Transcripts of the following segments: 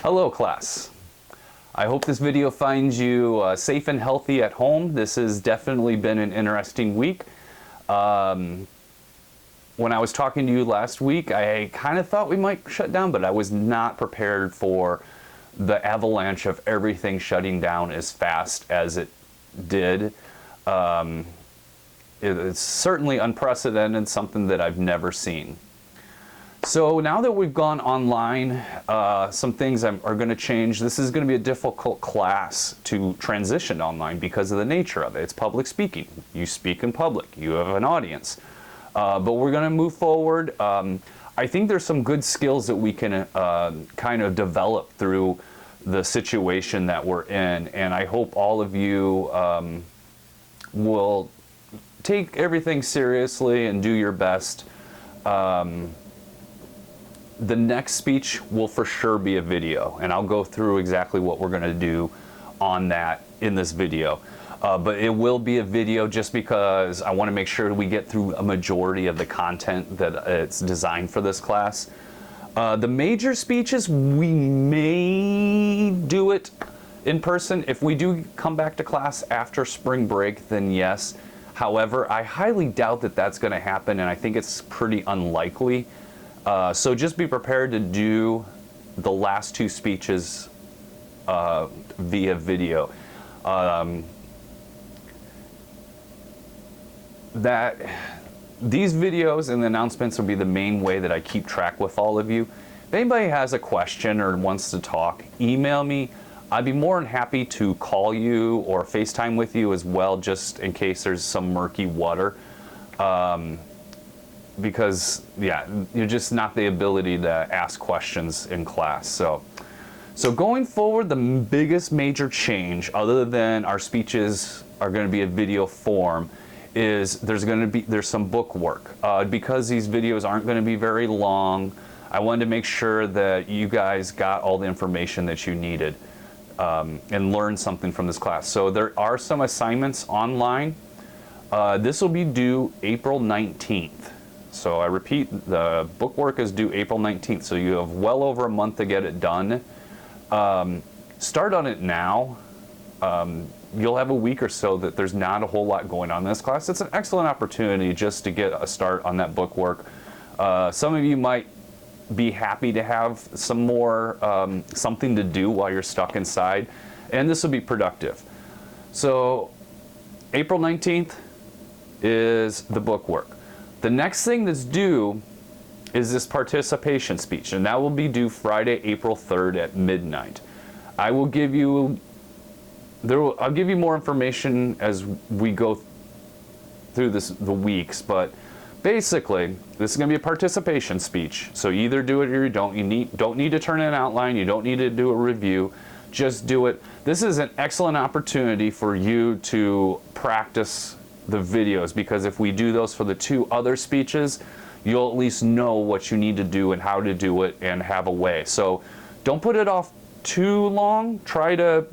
Hello class. I hope this video finds you safe and healthy at home. This has definitely been an interesting week. When I was talking to you last week, I kind of thought we might shut down, but I was not prepared for the avalanche of everything shutting down as fast as it did. It's certainly unprecedented, something that I've never seen. So now that we've gone online, some things are going to change. This is going to be a difficult class to transition online because of the nature of it. It's public speaking. You speak in public. You have an audience. But we're going to move forward. I think there's some good skills that we can kind of develop through the situation that we're in. And I hope all of you will take everything seriously and do your best. The next speech will for sure be a video, and I'll go through exactly what we're going to do on that in this video. But it will be a video just because I want to make sure we get through a majority of the content that it's designed for this class. The major speeches, we may do it in person. If we do come back to class after spring break, then yes. However, I highly doubt that that's going to happen, and I think it's pretty unlikely. So just be prepared to do the last two speeches via video. These videos and the announcements will be the main way that I keep track with all of you. If anybody has a question or wants to talk, email me. I'd be more than happy to call you or FaceTime with you as well, just in case there's some murky water. Because yeah, you're just not the ability to ask questions in class. So going forward, the biggest major change, other than our speeches are going to be a video form, is there's some book work. Because these videos aren't going to be very long, I wanted to make sure that you guys got all the information that you needed and learned something from this class. So there are some assignments online. This will be due April 19th. So I repeat, the book work is due April 19th, so you have well over a month to get it done. Start on it now. You'll have a week or so that there's not a whole lot going on in this class. It's an excellent opportunity just to get a start on that book work. Some of you might be happy to have some more, something to do while you're stuck inside, and this will be productive. So April 19th is the book work. The next thing that's due is this participation speech, and that will be due Friday, April 3rd at midnight. I will give you, I'll give you more information as we go through the weeks, but basically, this is going to be a participation speech. So you either do it or you don't. You don't need to turn in an outline. You don't need to do a review. Just do it. This is an excellent opportunity for you to practice the videos, because if we do those for the two other speeches, you'll at least know what you need to do and how to do it and have a way. So don't put it off too long. Try to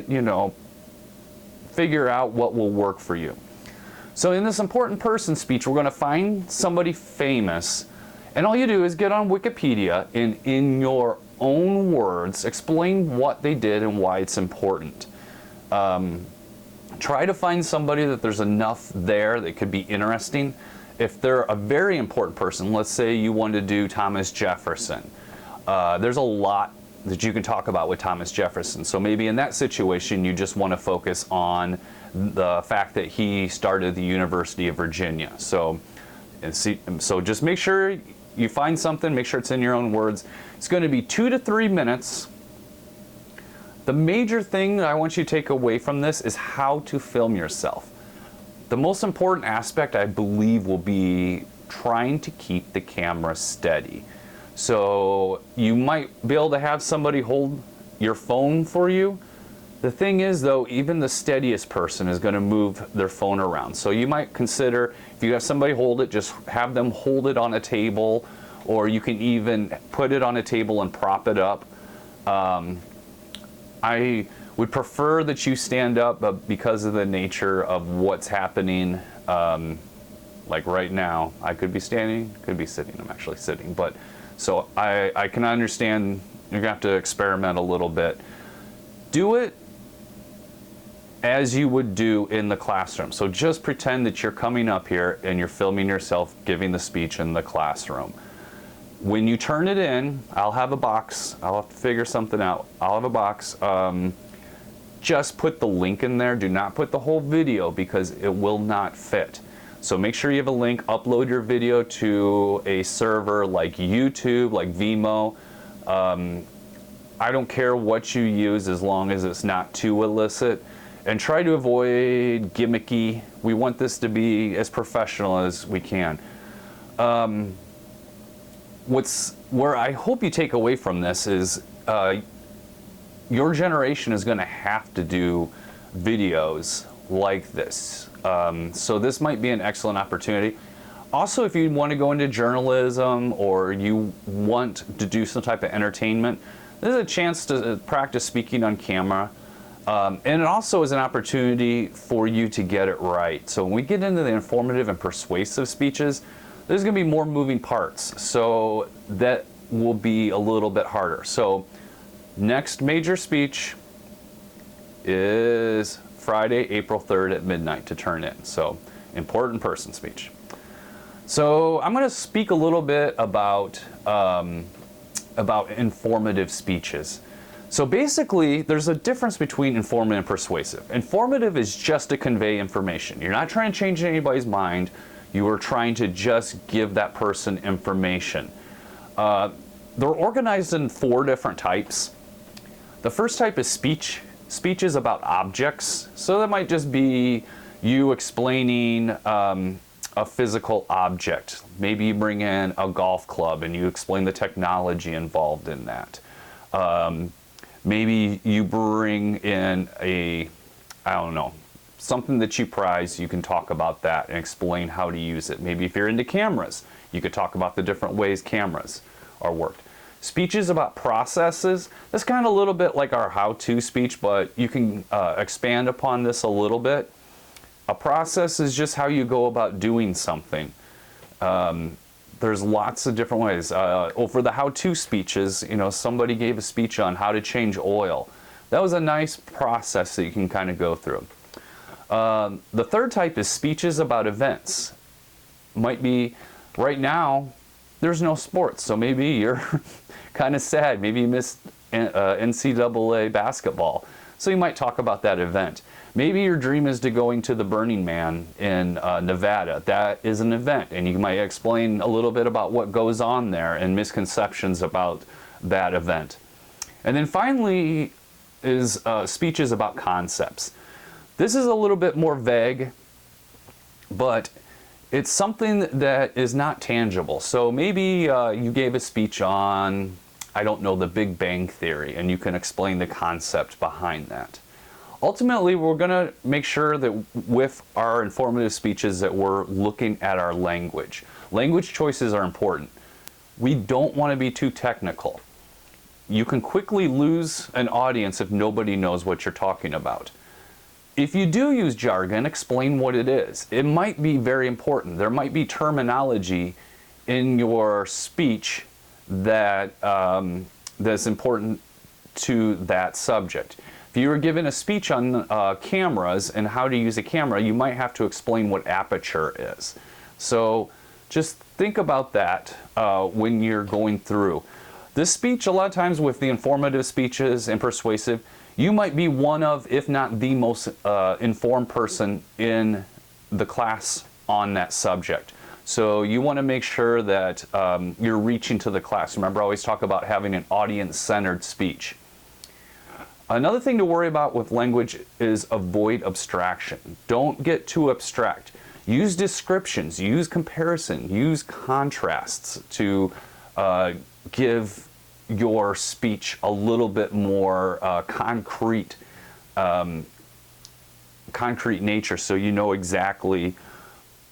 you know, figure out what will work for you. So in this important person speech, we're going to find somebody famous, and all you do is get on Wikipedia and in your own words explain what they did and why it's important. Try to find somebody that there's enough there that could be interesting. If they're a very important person, let's say you want to do Thomas Jefferson, there's a lot that you can talk about with Thomas Jefferson. So maybe in that situation, you just want to focus on the fact that he started the University of Virginia. So just make sure you find something, make sure it's in your own words. It's going to be 2 to 3 minutes. The major thing that I want you to take away from this is how to film yourself. The most important aspect, I believe, will be trying to keep the camera steady. So you might be able to have somebody hold your phone for you. The thing is, though, even the steadiest person is going to move their phone around. So you might consider, if you have somebody hold it, just have them hold it on a table, or you can even put it on a table and prop it up. I would prefer that you stand up, but because of the nature of what's happening, like right now, I could be standing, could be sitting. I'm actually sitting, but so I can understand You're gonna have to experiment a little bit. Do it as you would do in the classroom. So just pretend that you're coming up here and you're filming yourself giving the speech in the classroom. When you turn it in, I'll have a box. I'll have to figure something out. I'll have a box. Just put the link in there. Do not put the whole video because it will not fit. So make sure you have a link. Upload your video to a server like YouTube, like Vimeo. I don't care what you use as long as it's not too illicit. And try to avoid gimmicky. We want this to be as professional as we can. Where I hope you take away from this is your generation is going to have to do videos like this. So this might be an excellent opportunity. Also, if you want to go into journalism or you want to do some type of entertainment, this is a chance to practice speaking on camera. And it also is an opportunity for you to get it right. So when we get into the informative and persuasive speeches, there's going to be more moving parts. So that will be a little bit harder. So next major speech is Friday, April 3rd at midnight to turn in. So important person speech. So I'm going to speak a little bit about informative speeches. So basically, there's a difference between informative and persuasive. Informative is just to convey information. You're not trying to change anybody's mind. You are trying to just give that person information. They're organized in 4 different types. The first type is speech. Speech is about objects. So that might just be you explaining a physical object. Maybe you bring in a golf club and you explain the technology involved in that. Maybe you bring in I don't know, something that you prize, you can talk about that and explain how to use it. Maybe if you're into cameras, you could talk about the different ways cameras are worked. Speech is about processes. That's kind of a little bit like our how-to speech, but you can expand upon this a little bit. A process is just how you go about doing something. There's lots of different ways. For the how-to speeches, you know, somebody gave a speech on how to change oil. That was a nice process that you can kind of go through. The third type is speeches about events. Might be, right now, there's no sports, so maybe you're kind of sad. Maybe you missed NCAA basketball. So you might talk about that event. Maybe your dream is to going to the Burning Man in Nevada. That is an event, and you might explain a little bit about what goes on there and misconceptions about that event. And then finally is speeches about concepts. This is a little bit more vague, but it's something that is not tangible. So maybe you gave a speech on, I don't know, the Big Bang Theory, and you can explain the concept behind that. Ultimately, we're going to make sure that with our informative speeches that we're looking at our language. Language choices are important. We don't want to be too technical. You can quickly lose an audience if nobody knows what you're talking about. If you do use jargon, explain what it is. It might be very important. There might be terminology in your speech that that's important to that subject. If you were given a speech on cameras and how to use a camera, you might have to explain what aperture is. So just think about that when you're going through. This speech, a lot of times with the informative speeches and persuasive, you might be one of, if not the most informed person in the class on that subject. So you want to make sure that you're reaching to the class. Remember, I always talk about having an audience-centered speech. Another thing to worry about with language is avoid abstraction. Don't get too abstract. Use descriptions, use comparison, use contrasts to give your speech a little bit more concrete nature, so you know exactly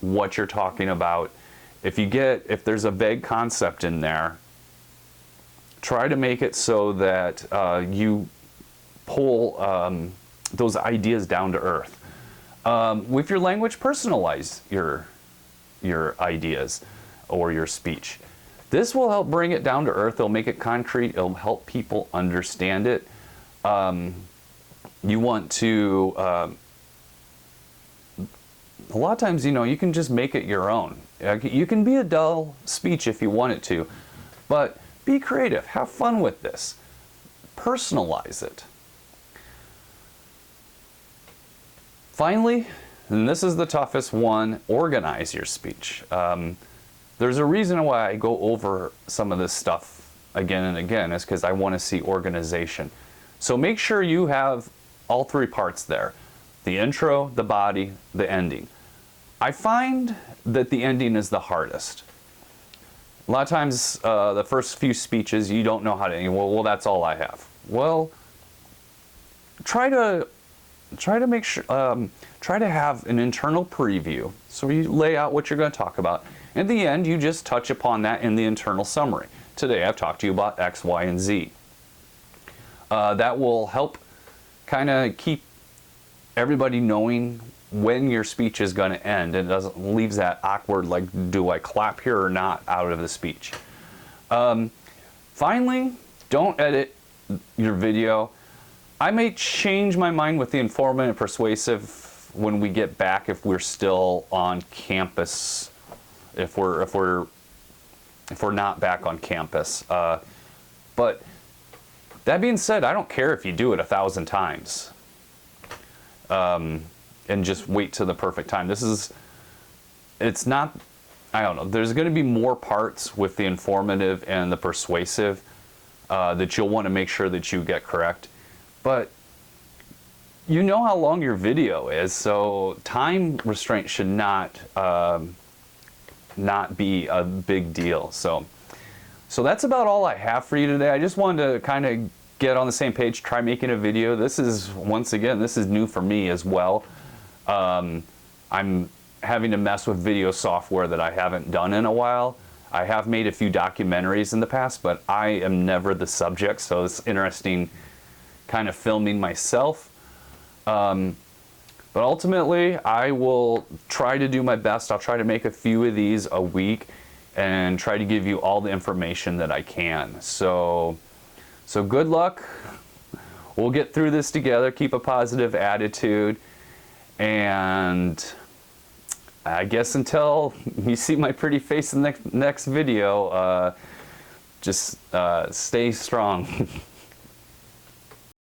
what you're talking about. If there's a vague concept in there, try to make it so that you pull those ideas down to earth. With your language, personalize your ideas or your speech. This will help bring it down to earth. It'll make it concrete. It'll help people understand it. You want to, a lot of times, you know, you can just make it your own. You can be a dull speech if you want it to, but be creative. Have fun with this. Personalize it. Finally, and this is the toughest one, organize your speech. There's a reason why I go over some of this stuff again and again, is because I want to see organization. So make sure you have all three parts there: the intro, the body, the ending. I find that the ending is the hardest. A lot of times, the first few speeches, you don't know how to end. Well, that's all I have. Well, try to make sure, try to have an internal preview. So you lay out what you're going to talk about. In the end, you just touch upon that in the internal summary. Today, I've talked to you about X, Y, and Z. That will help kind of keep everybody knowing when your speech is going to end, and it doesn't leaves that awkward, like, do I clap here or not, out of the speech. Finally, don't edit your video. I may change my mind with the informative and persuasive when we get back, if we're still on campus, if we're not back on campus. But that being said, I don't care if you do it 1,000 times. And just wait till the perfect time. It's not, I don't know, there's going to be more parts with the informative and the persuasive that you'll want to make sure that you get correct. But you know how long your video is, so time restraint should not be a big deal. So that's about all I have for you today. I just wanted to kind of get on the same page, try making a video. This is, once again, this is new for me as well. I'm having to mess with video software that I haven't done in a while. I have made a few documentaries in the past, but I am never the subject, so it's interesting kind of filming myself. But ultimately, I will try to do my best. I'll try to make a few of these a week and try to give you all the information that I can. So good luck. We'll get through this together. Keep a positive attitude. And I guess until you see my pretty face in the next video, just stay strong.